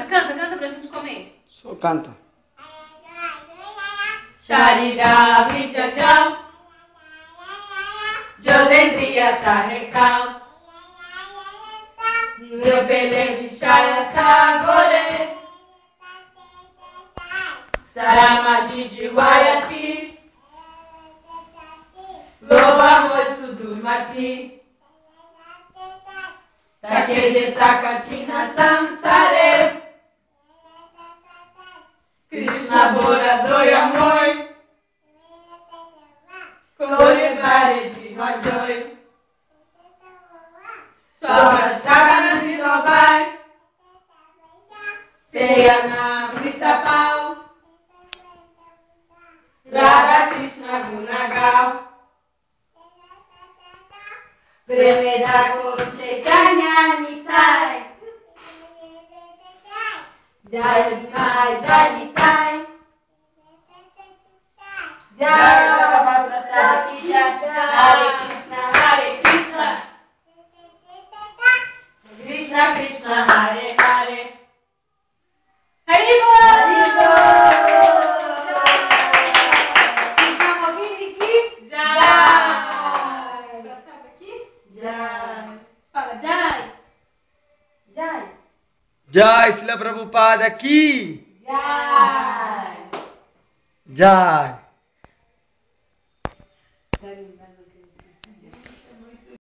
Canta pra gente comer. Só canta. Sharida Vijajam Jodendriya Tahekam Yobele Vishaya Sagore Saramadi Wayati Loba Moisu Durmati Takeje Takatina Samsare Krishna Bora Doi Amor Correvare de Rajoi Sobra Chaga de Novai Ceia na Brita Pau Radha Krishna Gunagal Premeda Chaitanya Nitai Jai Nitai Jai Nitai Jai Baba Prasad Ki Jai Hare Krishna Krishna Krishna Hare Hare Haribol Então alguém aqui? Jai Prasad aqui? Jai Fala Jai Jai Jai Srila Prabhupada ki. Jai Jai.